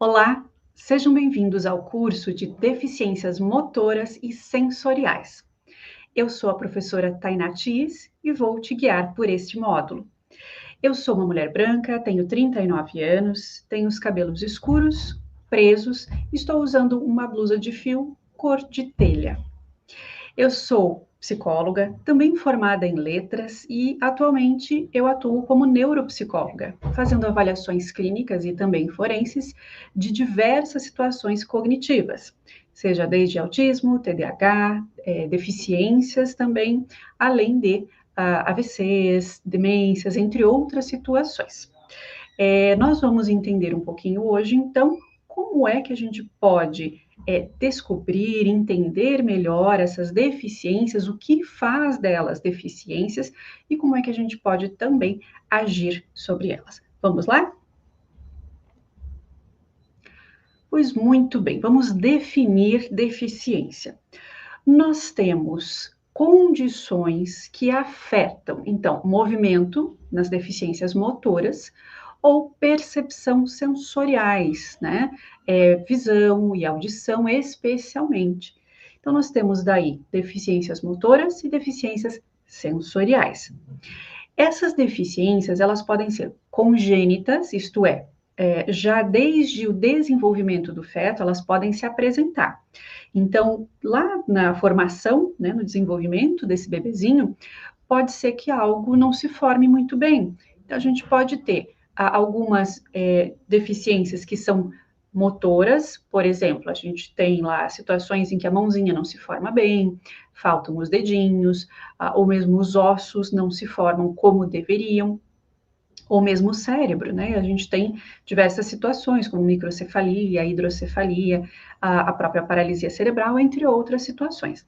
Olá, sejam bem-vindos ao curso de Deficiências Motoras e Sensoriais. Eu sou a professora Tainá Tis e vou te guiar por este módulo. Eu sou uma mulher branca, tenho 39 anos, tenho os cabelos escuros, presos, estou usando uma blusa de fio cor de telha. Eu sou psicóloga, também formada em letras e atualmente eu atuo como neuropsicóloga, fazendo avaliações clínicas e também forenses de diversas situações cognitivas, seja desde autismo, TDAH, deficiências também, além de AVCs, demências, entre outras situações. Nós vamos entender um pouquinho hoje, então, como é que a gente pode descobrir, entender melhor essas deficiências, o que faz delas deficiências e como é que a gente pode também agir sobre elas. Vamos lá? Pois muito bem, vamos definir deficiência. Nós temos condições que afetam, então, movimento nas deficiências motoras ou percepção sensoriais, né? Visão e audição, especialmente. Então, nós temos daí deficiências motoras e deficiências sensoriais. Essas deficiências, elas podem ser congênitas, isto é, já desde o desenvolvimento do feto, elas podem se apresentar. Então, lá na formação, né, no desenvolvimento desse bebezinho, pode ser que algo não se forme muito bem. Então, a gente pode ter algumas deficiências que são motoras, por exemplo, a gente tem lá situações em que a mãozinha não se forma bem, faltam os dedinhos, ou mesmo os ossos não se formam como deveriam, ou mesmo o cérebro, né? A gente tem diversas situações, como microcefalia, hidrocefalia, a própria paralisia cerebral, entre outras situações.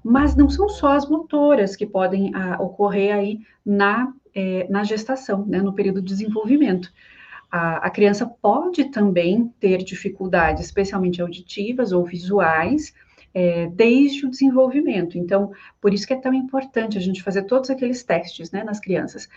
Mas não são só as motoras que podem ocorrer aí na gestação, né, no período de desenvolvimento. A criança pode também ter dificuldades, especialmente auditivas ou visuais, desde o desenvolvimento. Então, por isso que é tão importante a gente fazer todos aqueles testes, né, nas crianças.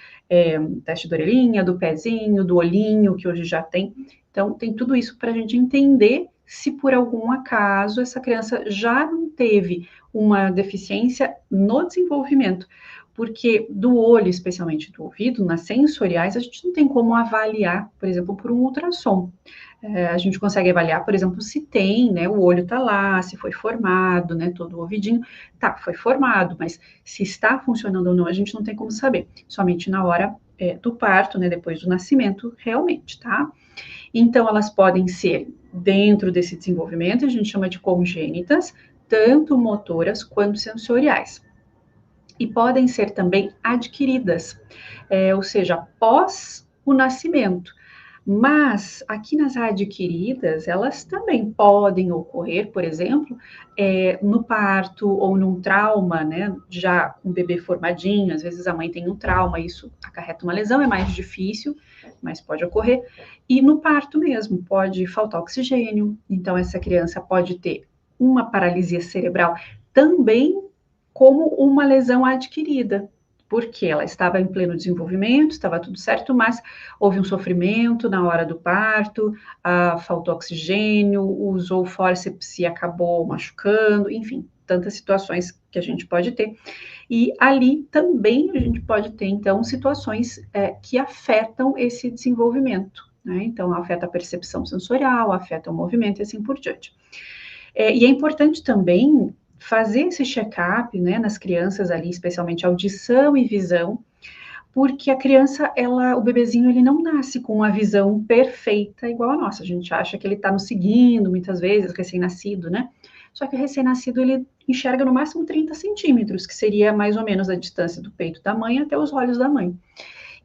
Teste da orelhinha, do pezinho, do olhinho, que hoje já tem. Então, tem tudo isso para a gente entender se por algum acaso essa criança já não teve uma deficiência no desenvolvimento, porque do olho, especialmente do ouvido, nas sensoriais, a gente não tem como avaliar, por exemplo, por um ultrassom. A gente consegue avaliar, por exemplo, se tem, né, o olho tá lá, se foi formado, né, todo o ouvidinho, tá, foi formado, mas se está funcionando ou não, a gente não tem como saber, somente na hora do parto, né, depois do nascimento, realmente, tá? Então, elas podem ser dentro desse desenvolvimento, a gente chama de congênitas, tanto motoras quanto sensoriais. E podem ser também adquiridas, ou seja, após o nascimento. Mas aqui nas adquiridas, elas também podem ocorrer, por exemplo, no parto ou num trauma, né? Já com o bebê formadinho, às vezes a mãe tem um trauma, isso acarreta uma lesão, é mais difícil, mas pode ocorrer. E no parto mesmo, pode faltar oxigênio, então essa criança pode ter uma paralisia cerebral também como uma lesão adquirida, porque ela estava em pleno desenvolvimento, estava tudo certo, mas houve um sofrimento na hora do parto, faltou oxigênio, usou fórceps e acabou machucando, enfim, tantas situações que a gente pode ter. E ali também a gente pode ter, então, situações que afetam esse desenvolvimento, né? Então, afeta a percepção sensorial, afeta o movimento e assim por diante. E é importante também fazer esse check-up, né, nas crianças ali, especialmente audição e visão, porque a criança, o bebezinho, ele não nasce com uma visão perfeita igual a nossa. A gente acha que ele está nos seguindo, muitas vezes, recém-nascido, né? Só que o recém-nascido, ele enxerga no máximo 30 centímetros, que seria mais ou menos a distância do peito da mãe até os olhos da mãe.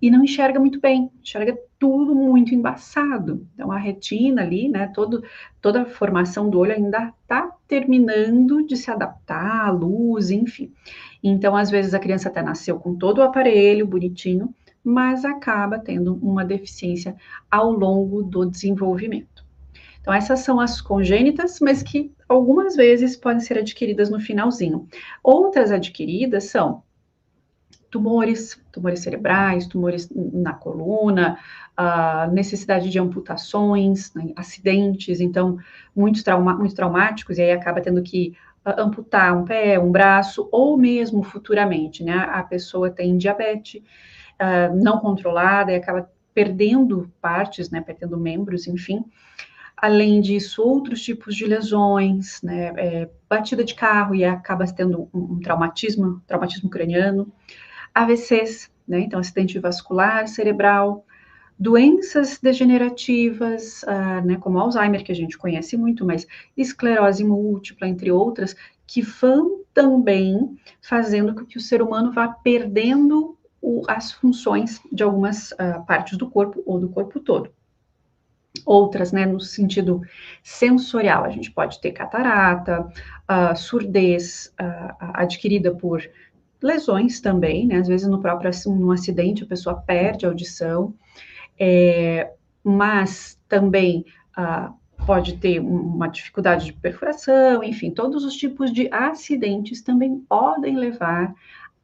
E não enxerga muito bem, enxerga tudo muito embaçado. Então, a retina ali, né, toda a formação do olho ainda está terminando de se adaptar à luz, enfim. Então, às vezes, a criança até nasceu com todo o aparelho bonitinho, mas acaba tendo uma deficiência ao longo do desenvolvimento. Então, essas são as congênitas, mas que algumas vezes podem ser adquiridas no finalzinho. Outras adquiridas são tumores cerebrais, tumores na coluna, necessidade de amputações, né, acidentes, então, muito traumáticos, e aí acaba tendo que amputar um pé, um braço, ou mesmo futuramente, né? A pessoa tem diabetes não controlada e acaba perdendo partes, né? Perdendo membros, enfim. Além disso, outros tipos de lesões, né? Batida de carro e acaba tendo um traumatismo craniano, AVCs, né? Então, acidente vascular cerebral, doenças degenerativas, né, como Alzheimer, que a gente conhece muito, mas esclerose múltipla, entre outras, que vão também fazendo com que o ser humano vá perdendo as funções de algumas partes do corpo ou do corpo todo. Outras, né, no sentido sensorial, a gente pode ter catarata, surdez adquirida por lesões também, né, às vezes no próprio num acidente a pessoa perde a audição, mas também pode ter uma dificuldade de perfuração, enfim, todos os tipos de acidentes também podem levar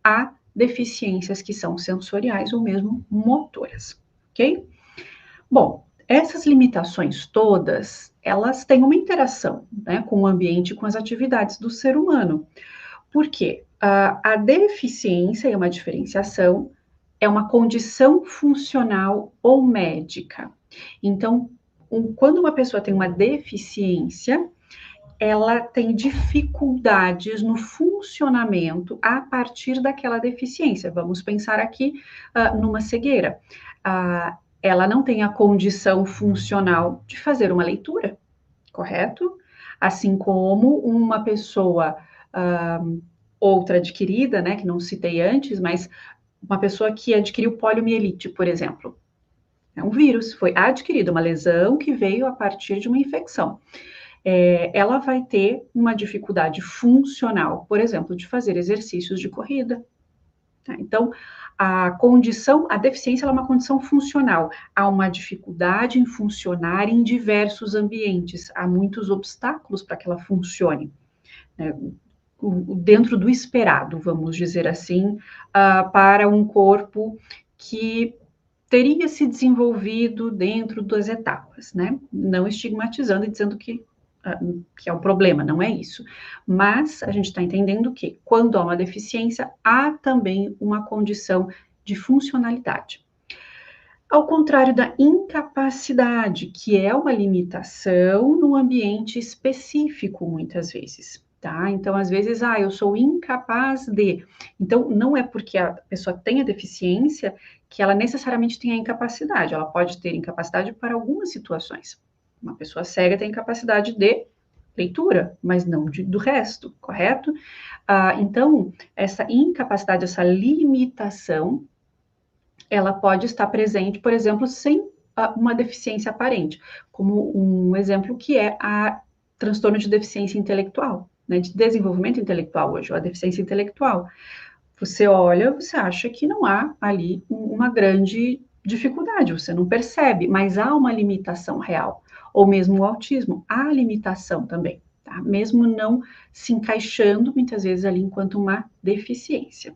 a deficiências que são sensoriais ou mesmo motoras, ok? Bom, essas limitações todas, elas têm uma interação, né, com o ambiente e com as atividades do ser humano. Por quê? A deficiência é uma diferenciação, é uma condição funcional ou médica. Então, quando uma pessoa tem uma deficiência, ela tem dificuldades no funcionamento a partir daquela deficiência. Vamos pensar aqui numa cegueira. Ela não tem a condição funcional de fazer uma leitura, correto? Assim como uma pessoa, outra adquirida, né, que não citei antes, mas uma pessoa que adquiriu poliomielite, por exemplo. É um vírus, foi adquirida uma lesão que veio a partir de uma infecção. Ela vai ter uma dificuldade funcional, por exemplo, de fazer exercícios de corrida. Tá? Então, a deficiência é uma condição funcional. Há uma dificuldade em funcionar em diversos ambientes. Há muitos obstáculos para que ela funcione, né? Dentro do esperado, vamos dizer assim, para um corpo que teria se desenvolvido dentro das etapas, né? Não estigmatizando e dizendo que é um problema, não é isso. Mas a gente está entendendo que, quando há uma deficiência, há também uma condição de funcionalidade. Ao contrário da incapacidade, que é uma limitação no ambiente específico, muitas vezes. Tá? Então, às vezes, eu sou incapaz de. Então, não é porque a pessoa tem a deficiência que ela necessariamente tem a incapacidade. Ela pode ter incapacidade para algumas situações. Uma pessoa cega tem capacidade de leitura, mas não do resto, correto? Então, essa incapacidade, essa limitação, ela pode estar presente, por exemplo, sem uma deficiência aparente, como um exemplo que é a transtorno de deficiência intelectual, né, de desenvolvimento intelectual hoje, ou a deficiência intelectual. Você olha, você acha que não há ali uma grande dificuldade, você não percebe, mas há uma limitação real. Ou mesmo o autismo, há limitação também, tá? Mesmo não se encaixando muitas vezes ali enquanto uma deficiência.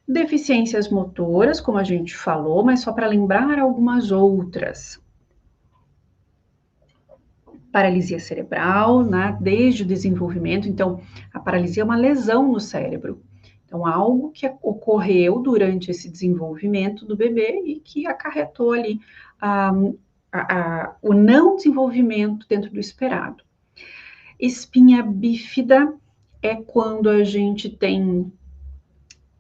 Deficiências motoras, como a gente falou, mas só para lembrar algumas outras. Paralisia cerebral, né, desde o desenvolvimento. Então, a paralisia é uma lesão no cérebro. Então, algo que ocorreu durante esse desenvolvimento do bebê e que acarretou ali o não desenvolvimento dentro do esperado. Espinha bífida é quando a gente tem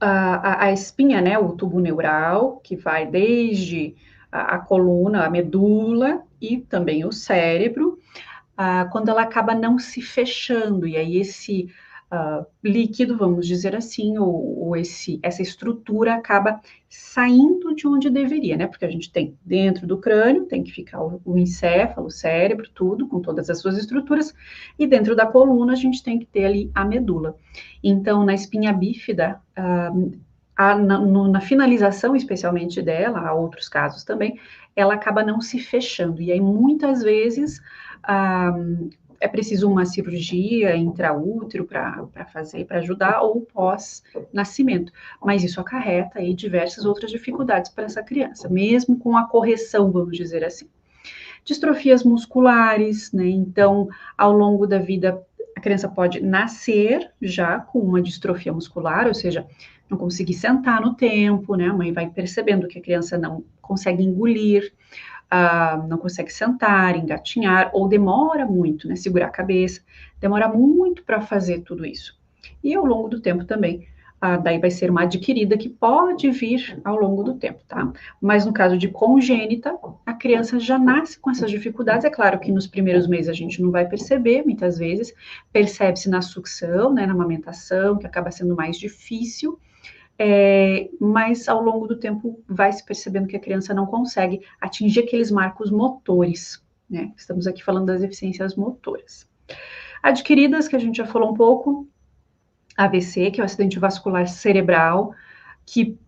a espinha, né, o tubo neural, que vai desde a coluna, a medula e também o cérebro, quando ela acaba não se fechando, e aí esse líquido, vamos dizer assim, ou essa estrutura acaba saindo de onde deveria, né? Porque a gente tem dentro do crânio, tem que ficar o encéfalo, o cérebro, tudo, com todas as suas estruturas, e dentro da coluna a gente tem que ter ali a medula. Então, na espinha bífida, na finalização especialmente dela, há outros casos também, ela acaba não se fechando, e aí muitas vezes é preciso uma cirurgia intraútero para fazer, para ajudar, ou pós-nascimento. Mas isso acarreta aí diversas outras dificuldades para essa criança, mesmo com a correção, vamos dizer assim. Distrofias musculares, né? Então, ao longo da vida, a criança pode nascer já com uma distrofia muscular, ou seja, não conseguir sentar no tempo, né? A mãe vai percebendo que a criança não consegue engolir, não consegue sentar, engatinhar, ou demora muito, né? Segurar a cabeça, demora muito para fazer tudo isso. E ao longo do tempo também, daí vai ser uma adquirida que pode vir ao longo do tempo, tá? Mas no caso de congênita, a criança já nasce com essas dificuldades. É claro que nos primeiros meses a gente não vai perceber, muitas vezes, percebe-se na sucção, né, na amamentação, que acaba sendo mais difícil, mas ao longo do tempo vai se percebendo que a criança não consegue atingir aqueles marcos motores, né? Estamos aqui falando das deficiências motoras. Adquiridas, que a gente já falou um pouco, AVC, que é o acidente vascular cerebral, que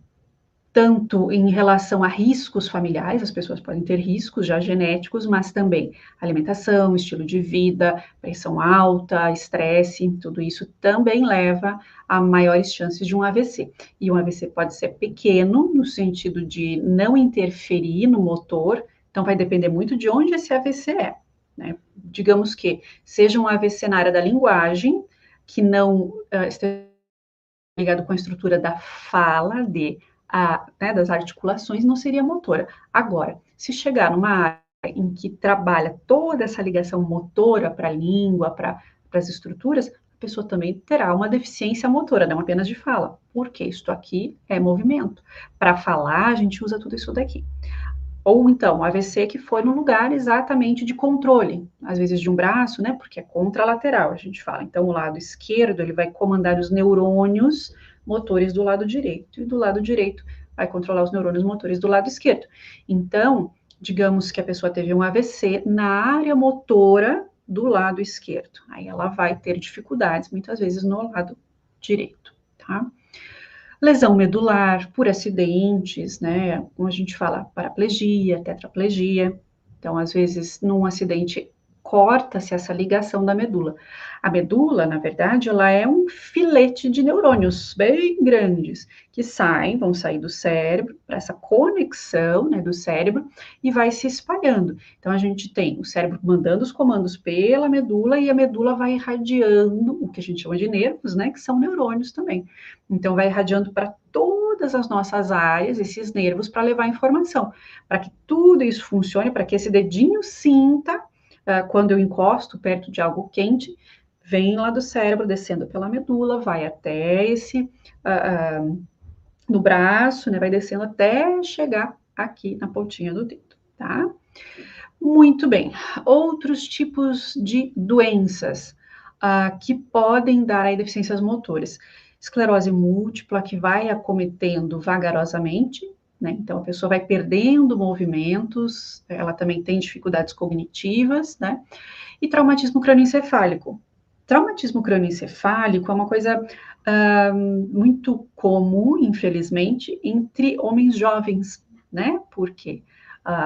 tanto em relação a riscos familiares, as pessoas podem ter riscos já genéticos, mas também alimentação, estilo de vida, pressão alta, estresse, tudo isso também leva a maiores chances de um AVC. E um AVC pode ser pequeno, no sentido de não interferir no motor, então vai depender muito de onde esse AVC é, né? Digamos que seja um AVC na área da linguagem, que não esteja ligado com a estrutura da fala, né, das articulações, não seria motora. Agora, se chegar numa área em que trabalha toda essa ligação motora para a língua, para as estruturas, a pessoa também terá uma deficiência motora, não apenas de fala, porque isso aqui é movimento. Para falar, a gente usa tudo isso daqui. Ou então, AVC que foi no lugar exatamente de controle, às vezes de um braço, né, porque é contralateral, a gente fala. Então, o lado esquerdo, ele vai comandar os neurônios motores do lado direito, e do lado direito vai controlar os neurônios motores do lado esquerdo. Então, digamos que a pessoa teve um AVC na área motora do lado esquerdo. Aí ela vai ter dificuldades, muitas vezes, no lado direito, tá? Lesão medular por acidentes, né? Como a gente fala, paraplegia, tetraplegia. Então, às vezes, num acidente, corta-se essa ligação da medula. A medula, na verdade, ela é um filete de neurônios bem grandes que vão sair do cérebro para essa conexão, né, do cérebro e vai se espalhando. Então, a gente tem o cérebro mandando os comandos pela medula e a medula vai irradiando o que a gente chama de nervos, né, que são neurônios também. Então, vai irradiando para todas as nossas áreas, esses nervos, para levar informação, para que tudo isso funcione, para que esse dedinho sinta, quando eu encosto perto de algo quente, vem lá do cérebro, descendo pela medula, vai até no braço, né, vai descendo até chegar aqui na pontinha do dedo, tá? Muito bem. Outros tipos de doenças que podem dar aí deficiências motoras. Esclerose múltipla, que vai acometendo vagarosamente, né? Então, a pessoa vai perdendo movimentos, ela também tem dificuldades cognitivas, né? E traumatismo crânioencefálico. Traumatismo crânioencefálico é uma coisa muito comum, infelizmente, entre homens jovens, né? Porque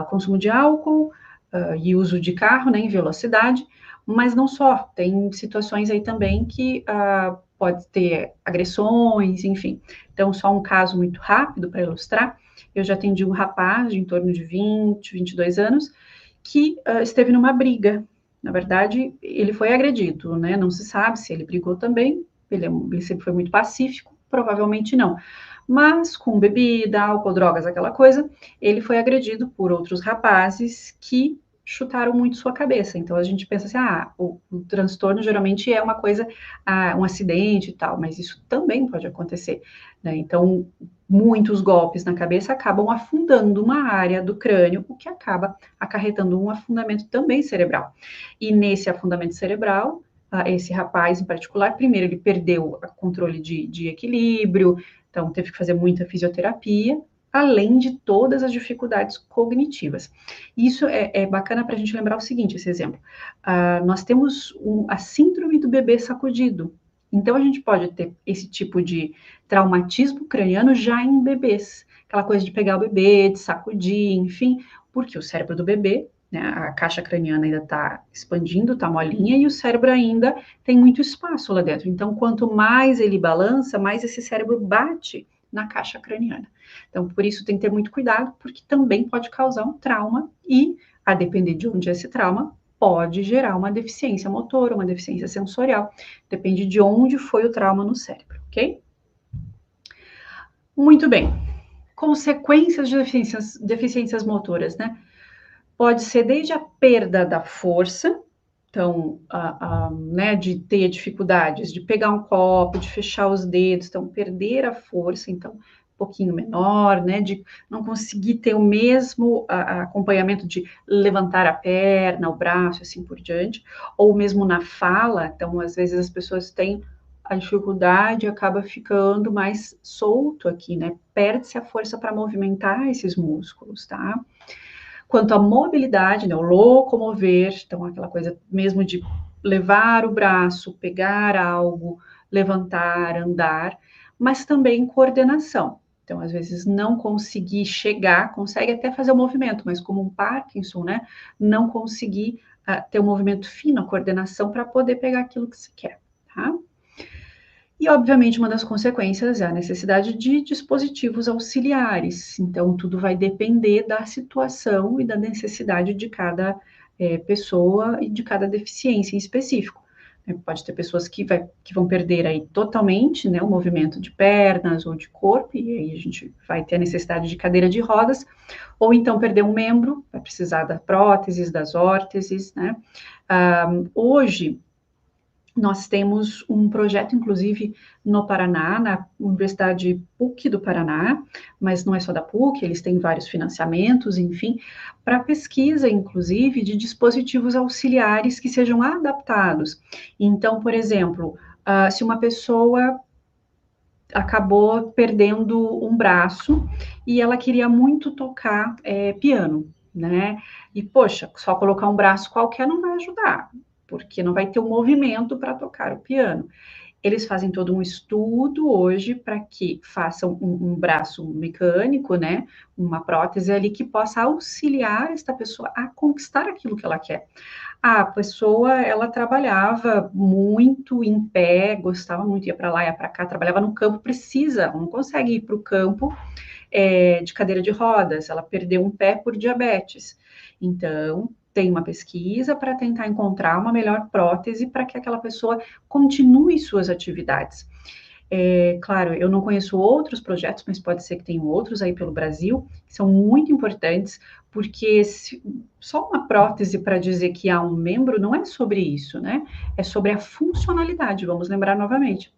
consumo de álcool e uso de carro, né, em velocidade, mas não só, tem situações aí também que pode ter agressões, enfim. Então, só um caso muito rápido para ilustrar, eu já atendi um rapaz de em torno de 20, 22 anos, que esteve numa briga. Na verdade, ele foi agredido, né? Não se sabe se ele brigou também, ele sempre foi muito pacífico, provavelmente não. Mas com bebida, álcool, drogas, aquela coisa, ele foi agredido por outros rapazes que chutaram muito sua cabeça. Então a gente pensa assim, o transtorno geralmente é uma coisa, um acidente e tal, mas isso também pode acontecer, né? Então muitos golpes na cabeça acabam afundando uma área do crânio, o que acaba acarretando um afundamento também cerebral. E nesse afundamento cerebral, esse rapaz em particular, primeiro ele perdeu o controle de equilíbrio, então teve que fazer muita fisioterapia, além de todas as dificuldades cognitivas. Isso é bacana para a gente lembrar o seguinte, esse exemplo. Nós temos a síndrome do bebê sacudido. Então, a gente pode ter esse tipo de traumatismo craniano já em bebês. Aquela coisa de pegar o bebê, de sacudir, enfim, porque o cérebro do bebê né? A caixa craniana ainda está expandindo, está molinha, e o cérebro ainda tem muito espaço lá dentro. Então, quanto mais ele balança, mais esse cérebro bate na caixa craniana. Então, por isso tem que ter muito cuidado, porque também pode causar um trauma e, a depender de onde é esse trauma, pode gerar uma deficiência motora, uma deficiência sensorial. Depende de onde foi o trauma no cérebro, ok? Muito bem. Consequências de deficiências motoras, né? Pode ser desde a perda da força, então, né, de ter dificuldades de pegar um copo, de fechar os dedos, então, perder a força, então, um pouquinho menor, né, de não conseguir ter o mesmo acompanhamento de levantar a perna, o braço, assim por diante, ou mesmo na fala, então, às vezes as pessoas têm a dificuldade e acaba ficando mais solto aqui, né, perde-se a força para movimentar esses músculos, tá? Quanto à mobilidade, né, o locomover, então aquela coisa mesmo de levar o braço, pegar algo, levantar, andar, mas também coordenação. Então, às vezes, não conseguir chegar, consegue até fazer o movimento, mas como um Parkinson, né, não conseguir ter um movimento fino, a coordenação para poder pegar aquilo que se quer, tá? E, obviamente, uma das consequências é a necessidade de dispositivos auxiliares. Então, tudo vai depender da situação e da necessidade de cada pessoa e de cada deficiência em específico. Pode ter pessoas que vão perder aí totalmente, né, o movimento de pernas ou de corpo, e aí a gente vai ter a necessidade de cadeira de rodas, ou então perder um membro, vai precisar da próteses, das órteses, né? Hoje, nós temos um projeto, inclusive, no Paraná, na Universidade PUC do Paraná, mas não é só da PUC, eles têm vários financiamentos, enfim, para pesquisa, inclusive, de dispositivos auxiliares que sejam adaptados. Então, por exemplo, se uma pessoa acabou perdendo um braço e ela queria muito tocar piano, né? E, poxa, só colocar um braço qualquer não vai ajudar, porque não vai ter o movimento para tocar o piano. Eles fazem todo um estudo hoje para que façam um braço mecânico, né? Uma prótese ali que possa auxiliar esta pessoa a conquistar aquilo que ela quer. A pessoa, ela trabalhava muito em pé, gostava muito, ia para lá, ia para cá, trabalhava no campo, precisa, não consegue ir para o campo de cadeira de rodas, ela perdeu um pé por diabetes. Então, tem uma pesquisa para tentar encontrar uma melhor prótese para que aquela pessoa continue suas atividades. Claro, eu não conheço outros projetos, mas pode ser que tenham outros aí pelo Brasil, que são muito importantes, porque só uma prótese para dizer que há um membro não é sobre isso, né? É sobre a funcionalidade, vamos lembrar novamente.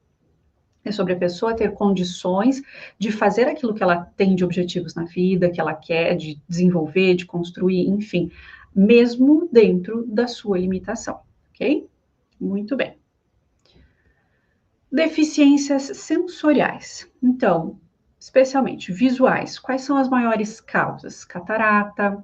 É sobre a pessoa ter condições de fazer aquilo que ela tem de objetivos na vida, que ela quer, de desenvolver, de construir, enfim, mesmo dentro da sua limitação, ok? Muito bem. Deficiências sensoriais. Então, especialmente visuais, quais são as maiores causas? Catarata,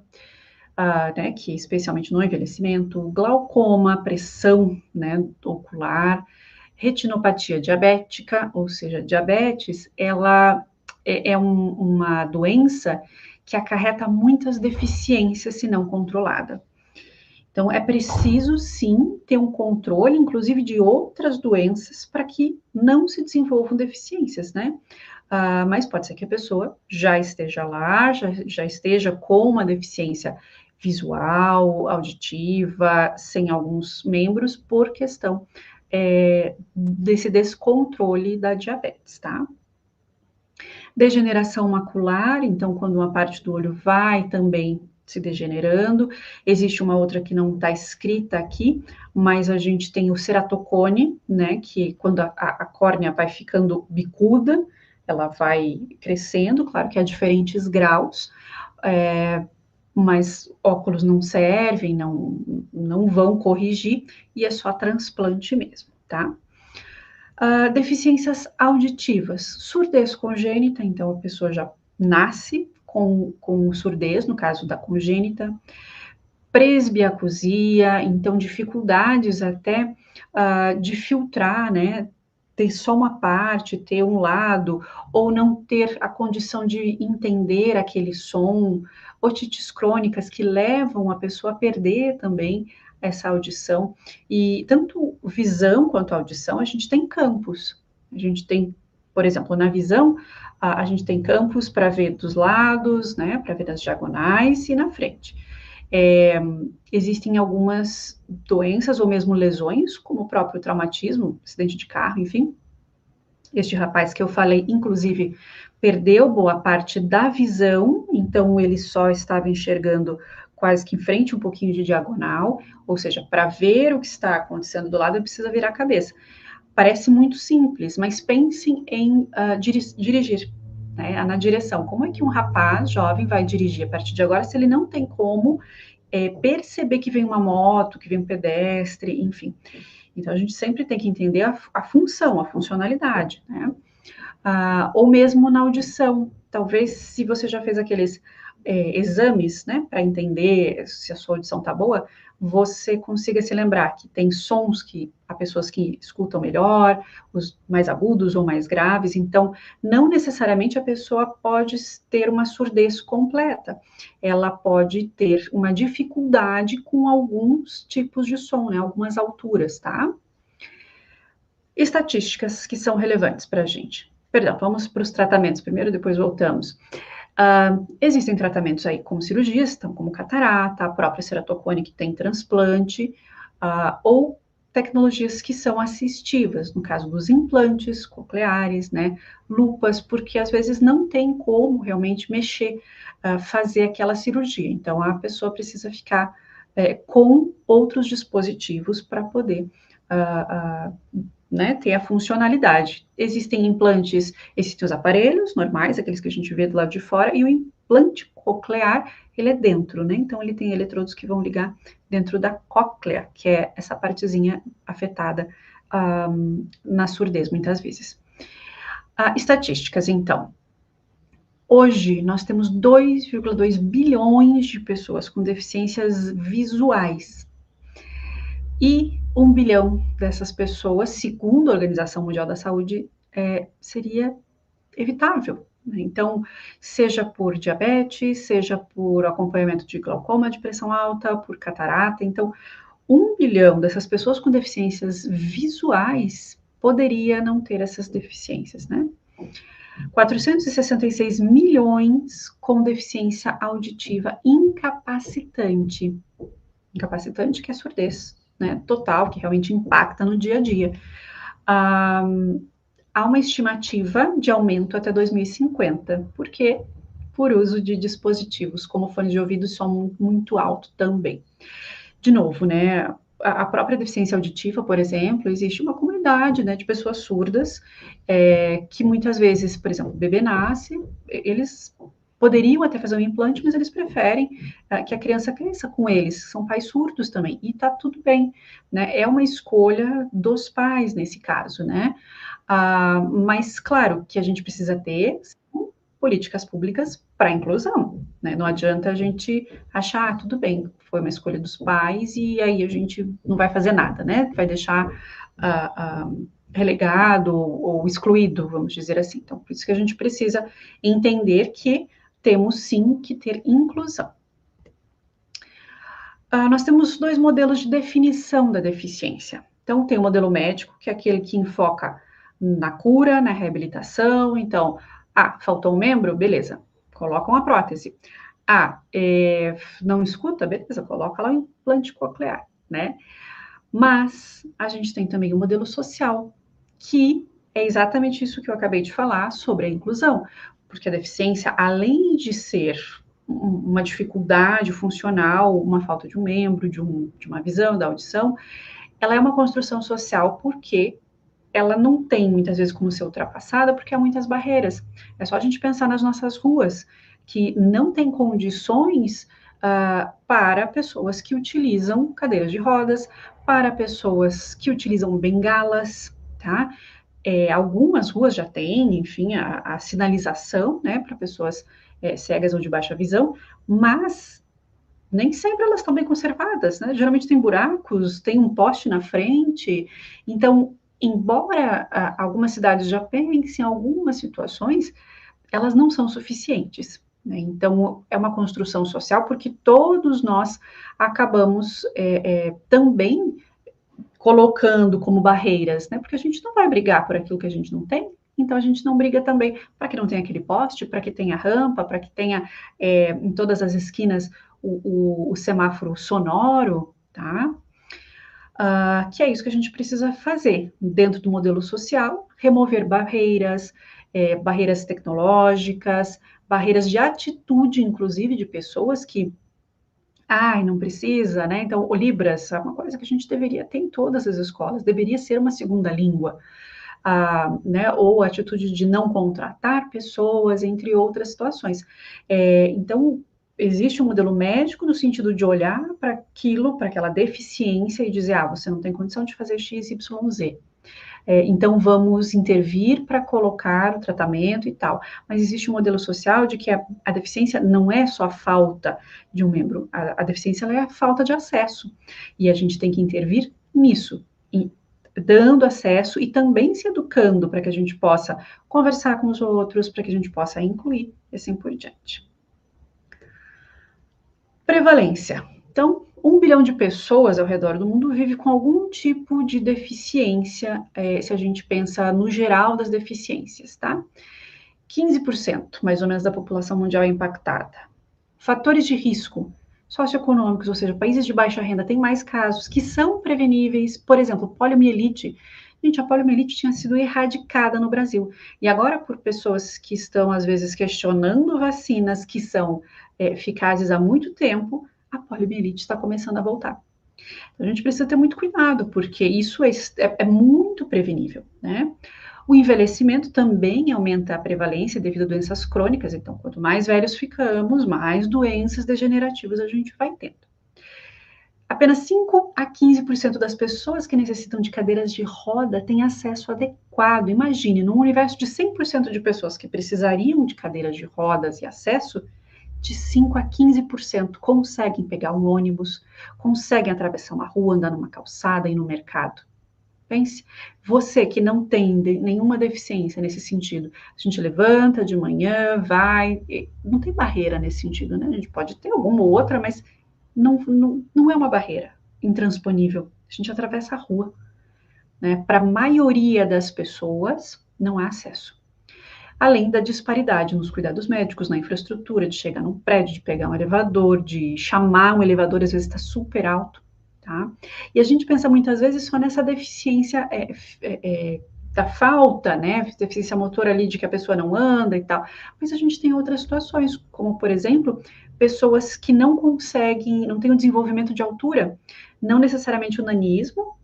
né, que especialmente no envelhecimento, glaucoma, pressão, né, ocular, retinopatia diabética, ou seja, diabetes, ela é uma doença que acarreta muitas deficiências se não controlada. Então, é preciso, sim, ter um controle, inclusive, de outras doenças para que não se desenvolvam deficiências, né? Mas pode ser que a pessoa já esteja lá, já esteja com uma deficiência visual, auditiva, sem alguns membros, por questão desse descontrole da diabetes, tá? Degeneração macular, então, quando uma parte do olho vai também se degenerando. Existe uma outra que não está escrita aqui, mas a gente tem o ceratocone, né, que quando a córnea vai ficando bicuda, ela vai crescendo, claro que a diferentes graus, mas óculos não servem, não vão corrigir, e é só transplante mesmo, tá? Deficiências auditivas, surdez congênita, então a pessoa já nasce com surdez, no caso da congênita, presbiacusia, então dificuldades até de filtrar, né, ter só uma parte, ter um lado, ou não ter a condição de entender aquele som, otites crônicas que levam a pessoa a perder também essa audição. E tanto visão quanto audição, a gente tem campos. A gente tem, por exemplo, na visão, a gente tem campos para ver dos lados, né, para ver das diagonais e na frente. Existem algumas doenças ou mesmo lesões, como o próprio traumatismo, acidente de carro, enfim. Este rapaz que eu falei, inclusive, perdeu boa parte da visão, então ele só estava enxergando quase que em frente, um pouquinho de diagonal, ou seja, para ver o que está acontecendo do lado, ele precisa virar a cabeça. Parece muito simples, mas pensem em dirigir, né, na direção. Como é que um rapaz jovem vai dirigir a partir de agora se ele não tem como perceber que vem uma moto, que vem um pedestre, enfim. Então, a gente sempre tem que entender a função, a funcionalidade, né? Ou mesmo na audição. Talvez, se você já fez aqueles exames, né, para entender se a sua audição está boa, você consiga se lembrar que tem sons que há pessoas que escutam melhor, os mais agudos ou mais graves, então não necessariamente a pessoa pode ter uma surdez completa, ela pode ter uma dificuldade com alguns tipos de som, né, algumas alturas, tá? Estatísticas que são relevantes para a gente. Perdão, vamos para os tratamentos primeiro, depois voltamos. Existem tratamentos aí como cirurgias, então, como catarata, a própria ceratocone que tem transplante, ou tecnologias que são assistivas, no caso dos implantes cocleares, né, lupas, porque às vezes não tem como realmente mexer, fazer aquela cirurgia. Então, a pessoa precisa ficar com outros dispositivos para poder né, ter a funcionalidade. Existem implantes, existem os aparelhos normais, aqueles que a gente vê do lado de fora, e o implante coclear, ele é dentro, né? Então, ele tem eletrodos que vão ligar dentro da cóclea, que é essa partezinha afetada na surdez, muitas vezes. Estatísticas, então. Hoje, nós temos 2,2 bilhões de pessoas com deficiências visuais. E 1 bilhão dessas pessoas, segundo a Organização Mundial da Saúde, seria evitável. Então, seja por diabetes, seja por acompanhamento de glaucoma, de pressão alta, por catarata. Então, 1 bilhão dessas pessoas com deficiências visuais poderia não ter essas deficiências, né? 466 milhões com deficiência auditiva incapacitante. Incapacitante que é surdez, né, total, que realmente impacta no dia a dia. Há uma estimativa de aumento até 2050, porque por uso de dispositivos como fone de ouvido e som muito alto também. De novo, né, a própria deficiência auditiva, por exemplo, existe uma comunidade, né, de pessoas surdas, que muitas vezes, por exemplo, o bebê nasce, eles poderiam até fazer um implante, mas eles preferem que a criança cresça com eles, são pais surdos também, e tá tudo bem, né, é uma escolha dos pais nesse caso, né, mas claro que a gente precisa ter políticas públicas para a inclusão, né? Não adianta a gente achar, tudo bem, foi uma escolha dos pais e aí a gente não vai fazer nada, né? Vai deixar relegado ou excluído, vamos dizer assim. Então, por isso que a gente precisa entender que temos sim que ter inclusão. Nós temos 2 modelos de definição da deficiência. Então, tem o modelo médico, que é aquele que enfoca na cura, na reabilitação. Então, faltou um membro? Beleza, coloca uma prótese. Não escuta? Beleza, coloca lá um implante coclear, né? Mas a gente tem também o modelo social, que é exatamente isso que eu acabei de falar sobre a inclusão, porque a deficiência, além de ser uma dificuldade funcional, uma falta de um membro, de uma visão, da audição, ela é uma construção social porque ela não tem muitas vezes como ser ultrapassada, porque há muitas barreiras. É só a gente pensar nas nossas ruas, que não tem condições para pessoas que utilizam cadeiras de rodas, para pessoas que utilizam bengalas, tá? Algumas ruas já têm, enfim, a sinalização, né, para pessoas cegas ou de baixa visão, mas nem sempre elas estão bem conservadas, né? Geralmente tem buracos, tem um poste na frente, então embora algumas cidades já pensem em algumas situações, elas não são suficientes, né? Então, é uma construção social, porque todos nós acabamos também colocando como barreiras, né? Porque a gente não vai brigar por aquilo que a gente não tem, então a gente não briga também para que não tenha aquele poste, para que tenha rampa, para que tenha em todas as esquinas o semáforo sonoro, tá? Que é isso que a gente precisa fazer dentro do modelo social, remover barreiras, barreiras tecnológicas, barreiras de atitude, inclusive, de pessoas que, ai, não precisa, né? Então, o Libras é uma coisa que a gente deveria ter em todas as escolas, deveria ser uma segunda língua, né? Ou a atitude de não contratar pessoas, entre outras situações. Então, existe um modelo médico no sentido de olhar para aquilo, para aquela deficiência e dizer, você não tem condição de fazer X, Y, Z. Então, vamos intervir para colocar o tratamento e tal. Mas existe um modelo social de que a deficiência não é só a falta de um membro, a deficiência é a falta de acesso. E a gente tem que intervir nisso, e dando acesso e também se educando para que a gente possa conversar com os outros, para que a gente possa incluir, e assim por diante. Prevalência. Então, 1 bilhão de pessoas ao redor do mundo vive com algum tipo de deficiência, se a gente pensa no geral das deficiências, tá? 15%, mais ou menos, da população mundial é impactada. Fatores de risco socioeconômicos, ou seja, países de baixa renda têm mais casos que são preveníveis, por exemplo, poliomielite. Gente, a poliomielite tinha sido erradicada no Brasil. E agora, por pessoas que estão, às vezes, questionando vacinas que são eficazes há muito tempo, a poliomielite está começando a voltar. Então, a gente precisa ter muito cuidado, porque isso é muito prevenível, né? O envelhecimento também aumenta a prevalência devido a doenças crônicas. Então, quanto mais velhos ficamos, mais doenças degenerativas a gente vai tendo. Apenas 5 a 15% das pessoas que necessitam de cadeiras de roda têm acesso adequado. Imagine, num universo de 100% de pessoas que precisariam de cadeiras de rodas e acesso, de 5 a 15% conseguem pegar um ônibus, conseguem atravessar uma rua, andar numa calçada e ir no mercado. Pense, você que não tem nenhuma deficiência nesse sentido, a gente levanta de manhã, vai, não tem barreira nesse sentido, né? A gente pode ter alguma ou outra, mas não é uma barreira intransponível. A gente atravessa a rua, né? Para a maioria das pessoas, não há acesso. Além da disparidade nos cuidados médicos, na infraestrutura, de chegar num prédio, de pegar um elevador, de chamar um elevador, às vezes está super alto, tá? E a gente pensa muitas vezes só nessa deficiência da falta, né? Deficiência motora ali de que a pessoa não anda e tal. Mas a gente tem outras situações, como, por exemplo, pessoas que não conseguem, não têm o desenvolvimento de altura, não necessariamente o nanismo,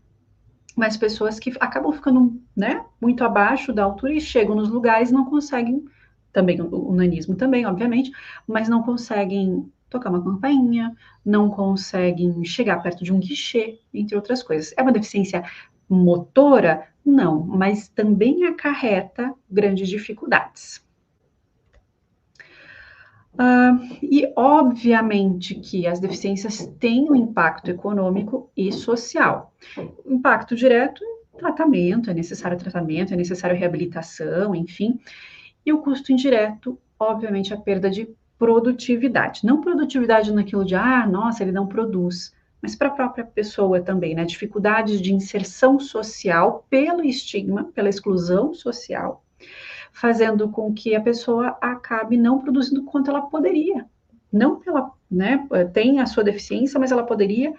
mas pessoas que acabam ficando, né, muito abaixo da altura e chegam nos lugares e não conseguem, também o nanismo também, obviamente, mas não conseguem tocar uma campainha, não conseguem chegar perto de um guichê, entre outras coisas. É uma deficiência motora? Não, mas também acarreta grandes dificuldades. E, obviamente, que as deficiências têm um impacto econômico e social. Impacto direto, tratamento, é necessário reabilitação, enfim. E o custo indireto, obviamente, a perda de produtividade. Não produtividade naquilo de, nossa, ele não produz, mas para a própria pessoa também, né? Dificuldades de inserção social pelo estigma, pela exclusão social, fazendo com que a pessoa acabe não produzindo quanto ela poderia. Não pela, né, tem a sua deficiência, mas ela poderia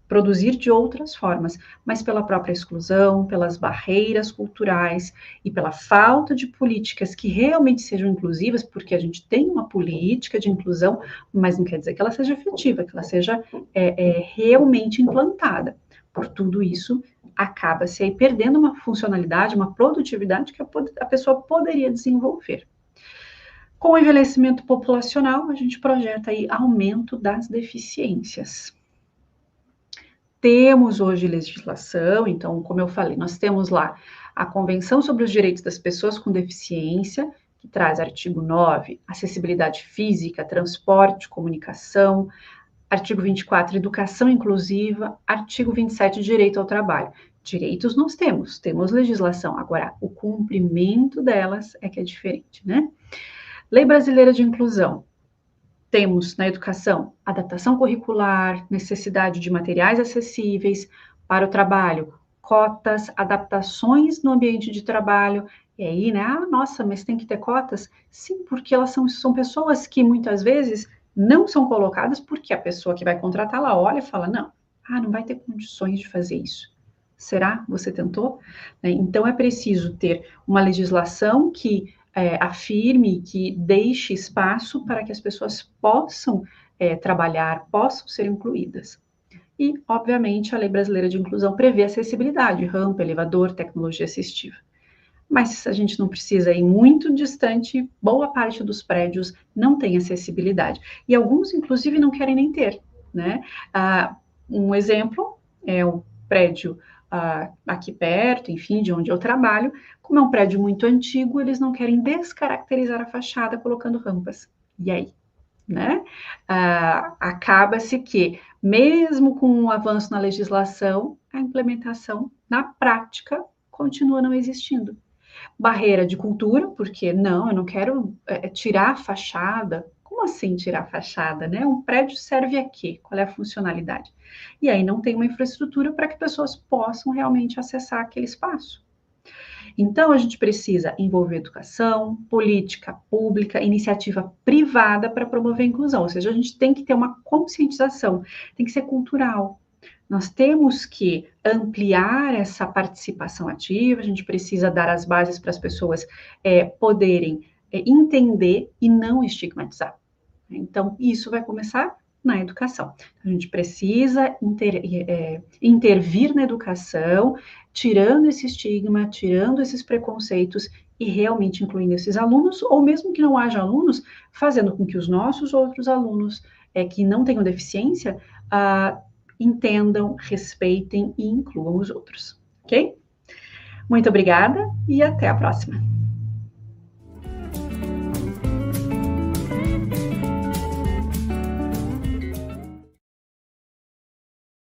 produzir de outras formas, mas pela própria exclusão, pelas barreiras culturais e pela falta de políticas que realmente sejam inclusivas, porque a gente tem uma política de inclusão, mas não quer dizer que ela seja efetiva, que ela seja realmente implantada. Por tudo isso, acaba-se aí perdendo uma funcionalidade, uma produtividade que a pessoa poderia desenvolver. Com o envelhecimento populacional, a gente projeta aí aumento das deficiências. Temos hoje legislação, então, como eu falei, nós temos lá a Convenção sobre os Direitos das Pessoas com Deficiência, que traz artigo 9, acessibilidade física, transporte, comunicação, artigo 24, educação inclusiva, artigo 27, direito ao trabalho. Direitos nós temos legislação, agora o cumprimento delas é que é diferente, né? Lei Brasileira de Inclusão. Temos na educação adaptação curricular, necessidade de materiais acessíveis para o trabalho, cotas, adaptações no ambiente de trabalho. E aí, né? Ah, nossa, mas tem que ter cotas? Sim, porque elas são pessoas que muitas vezes não são colocadas porque a pessoa que vai contratá-la olha e fala: não, não vai ter condições de fazer isso. Será? Você tentou? Então é preciso ter uma legislação que afirme, que deixe espaço para que as pessoas possam trabalhar, possam ser incluídas. E, obviamente, a Lei Brasileira de Inclusão prevê acessibilidade, rampa, elevador, tecnologia assistiva. Mas a gente não precisa ir muito distante, boa parte dos prédios não tem acessibilidade. E alguns, inclusive, não querem nem ter, né? Um exemplo é o prédio aqui perto, enfim, de onde eu trabalho. Como é um prédio muito antigo, eles não querem descaracterizar a fachada colocando rampas. E aí? Né? Acaba-se que, mesmo com o avanço na legislação, a implementação na prática continua não existindo. Barreira de cultura, porque não, eu não quero tirar a fachada. Como assim tirar a fachada, né? Um prédio serve a quê? Qual é a funcionalidade? E aí não tem uma infraestrutura para que pessoas possam realmente acessar aquele espaço. Então, a gente precisa envolver educação, política pública, iniciativa privada para promover a inclusão. Ou seja, a gente tem que ter uma conscientização, tem que ser cultural. Nós temos que ampliar essa participação ativa, a gente precisa dar as bases para as pessoas poderem entender e não estigmatizar. Então, isso vai começar na educação. A gente precisa intervir na educação, tirando esse estigma, tirando esses preconceitos e realmente incluindo esses alunos, ou mesmo que não haja alunos, fazendo com que os nossos outros alunos que não tenham deficiência entendam, respeitem e incluam os outros, ok? Muito obrigada e até a próxima.